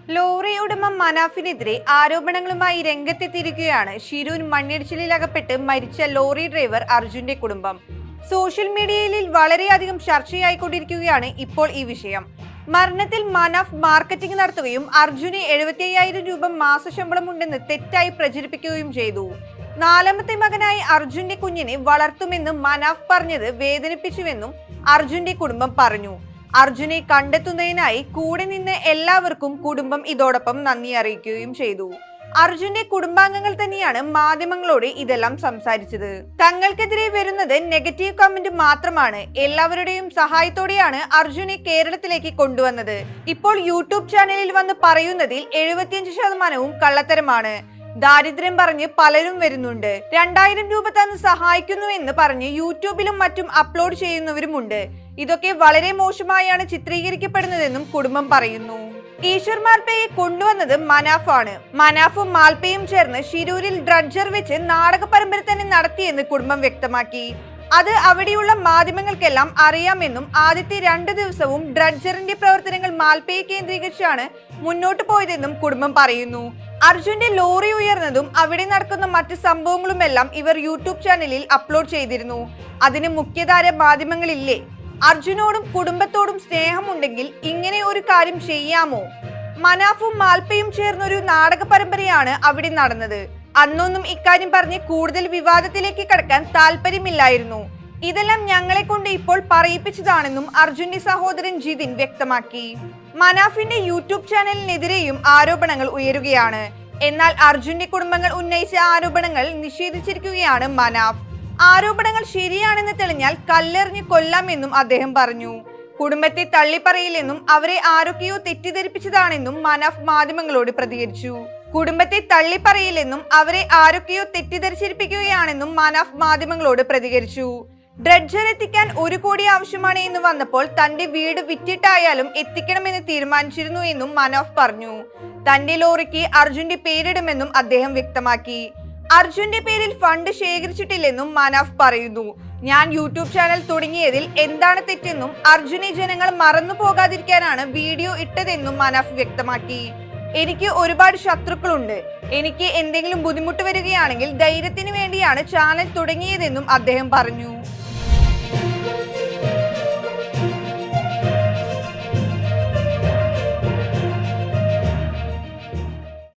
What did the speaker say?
Lorry ഉടമ മനാഫിനെതിരെ ആരോപണങ്ങളുമായി രംഗത്തെത്തിയിരിക്കുകയാണ് ഷിരൂർ മണ്ണിടിച്ചിലിൽ മരിച്ച ലോറി ഡ്രൈവർ അർജുന്റെ കുടുംബം. സോഷ്യൽ മീഡിയയിൽ വളരെയധികം ചർച്ചയായിക്കൊണ്ടിരിക്കുകയാണ് ഇപ്പോൾ ഈ വിഷയം. മരണത്തിൽ മനാഫ് മാർക്കറ്റിംഗ് നടത്തുകയും അർജുന് 75,000 രൂപ മാസശമ്പളം ഉണ്ടെന്ന് തെറ്റായി പ്രചരിപ്പിക്കുകയും ചെയ്തു. 4ാമത്തെ മകനായി അർജുന്റെ കുഞ്ഞിനെ വളർത്തുമെന്ന് മനാഫ് പറഞ്ഞത് വേദനിപ്പിച്ചുവെന്നും അർജുന്റെ കുടുംബം പറഞ്ഞു. അർജുനെ കണ്ടെത്തുന്നതിനായി കൂടെ നിന്ന് എല്ലാവർക്കും കുടുംബം ഇതോടൊപ്പം നന്ദി അറിയിക്കുകയും ചെയ്തു. അർജുന്റെ കുടുംബാംഗങ്ങൾ തന്നെയാണ് മാധ്യമങ്ങളോട് ഇതെല്ലാം സംസാരിച്ചത്. തങ്ങൾക്കെതിരെ വരുന്നത് നെഗറ്റീവ് കമന്റ് മാത്രമാണ്. എല്ലാവരുടെയും സഹായത്തോടെയാണ് അർജുനെ കേരളത്തിലേക്ക് കൊണ്ടുവന്നത്. ഇപ്പോൾ യൂട്യൂബ് ചാനലിൽ വന്ന് പറയുന്നതിൽ 75% കള്ളത്തരമാണ്. ദാരിദ്ര്യം പറഞ്ഞ് പലരും വരുന്നുണ്ട്. 2000 രൂപ തന്ന് സഹായിക്കുന്നുവെന്ന് പറഞ്ഞ് യൂട്യൂബിലും മറ്റും അപ്ലോഡ് ചെയ്യുന്നവരുമുണ്ട്. ഇതൊക്കെ വളരെ മോശമായാണ് ചിത്രീകരിക്കപ്പെടുന്നതെന്നും കുടുംബം പറയുന്നു. ഈശ്വർ മാൽപ്പയെ കൊണ്ടുവന്നത് മനാഫാണ്. മനാഫും മാൽപ്പയും ചേർന്ന് ഷിരൂരിൽ ഡ്രഡ്ജർ വെച്ച് നാടക പരമ്പര തന്നെ നടത്തിയെന്ന് കുടുംബം വ്യക്തമാക്കി. അത് അവിടെയുള്ള മാധ്യമങ്ങൾക്കെല്ലാം അറിയാമെന്നും ആദ്യത്തെ 2 ദിവസവും ഡ്രഡ്ജറിന്റെ പ്രവർത്തനങ്ങൾ മാൽപ്പയെ കേന്ദ്രീകരിച്ചാണ് മുന്നോട്ട് പോയതെന്നും കുടുംബം പറയുന്നു. അർജുന്റെ ലോറി ഉയർന്നതും അവിടെ നടക്കുന്ന മറ്റ് സംഭവങ്ങളുമെല്ലാം ഇവർ യൂട്യൂബ് ചാനലിൽ അപ്ലോഡ് ചെയ്തിരുന്നു. അതിന് മുഖ്യധാര മാധ്യമങ്ങളില്ലേ? അർജുനോടും കുടുംബത്തോടും സ്നേഹമുണ്ടെങ്കിൽ ഇങ്ങനെ ഒരു കാര്യം ചെയ്യാമോ? മനാഫും മാൽപ്പയും ചേർന്നൊരു നാടക പരമ്പരയാണ് അവിടെ നടന്നത്. അന്നൊന്നും ഇക്കാര്യം പറഞ്ഞ് കൂടുതൽ വിവാദത്തിലേക്ക് കടക്കാൻ താല്പര്യമില്ലായിരുന്നു. ഇതെല്ലാം ഞങ്ങളെ കൊണ്ട് ഇപ്പോൾ പറയിപ്പിച്ചതാണെന്നും അർജുന്റെ സഹോദരൻ ജിതിൻ വ്യക്തമാക്കി. മനാഫിന്റെ യൂട്യൂബ് ചാനലിനെതിരെയും ആരോപണങ്ങൾ ഉയരുകയാണ്. എന്നാൽ അർജുന്റെ കുടുംബങ്ങൾ ഉന്നയിച്ച ആരോപണങ്ങൾ നിഷേധിച്ചിരിക്കുകയാണ് മനാഫ്. ആരോപണങ്ങൾ ശരിയാണെന്ന് തെളിഞ്ഞാൽ കല്ലെറിഞ്ഞ് കൊല്ലാമെന്നും അദ്ദേഹം പറഞ്ഞു. കുടുംബത്തെ തള്ളിപ്പറയില്ലെന്നും അവരെ ആരൊക്കെയോ തെറ്റിദ്ധരിപ്പിച്ചതാണെന്നും മനാഫ് മാധ്യമങ്ങളോട് പ്രതികരിച്ചു. കുടുംബത്തെ തള്ളിപ്പറയില്ലെന്നും അവരെ ആരൊക്കെയോ തെറ്റിദ്ധരിച്ചിരിപ്പിക്കുകയാണെന്നും മനാഫ് മാധ്യമങ്ങളോട് പ്രതികരിച്ചു. ഡ്രഡ്ജർ എത്തിക്കാൻ 1 കോടി ആവശ്യമാണ് എന്ന് വന്നപ്പോൾ തന്റെ വീട് വിറ്റിട്ടായാലും എത്തിക്കണമെന്ന് തീരുമാനിച്ചിരുന്നു എന്നും മനാഫ് പറഞ്ഞു. തന്റെ ലോറിക്ക് അർജുന്റെ പേരിടുമെന്നും അദ്ദേഹം വ്യക്തമാക്കി. അർജുന്റെ പേരിൽ ഫണ്ട് ശേഖരിച്ചിട്ടില്ലെന്നും മനാഫ് പറയുന്നു. ഞാൻ യൂട്യൂബ് ചാനൽ തുടങ്ങിയതിൽ എന്താണ് തെറ്റെന്നും അർജുനെ ജനങ്ങൾ മറന്നു പോകാതിരിക്കാനാണ് വീഡിയോ ഇട്ടതെന്നും മനാഫ് വ്യക്തമാക്കി. എനിക്ക് ഒരുപാട് ശത്രുക്കളുണ്ട്. എനിക്ക് എന്തെങ്കിലും ബുദ്ധിമുട്ട് വരികയാണെങ്കിൽ ധൈര്യത്തിന് വേണ്ടിയാണ് ചാനൽ തുടങ്ങിയതെന്നും അദ്ദേഹം പറഞ്ഞു.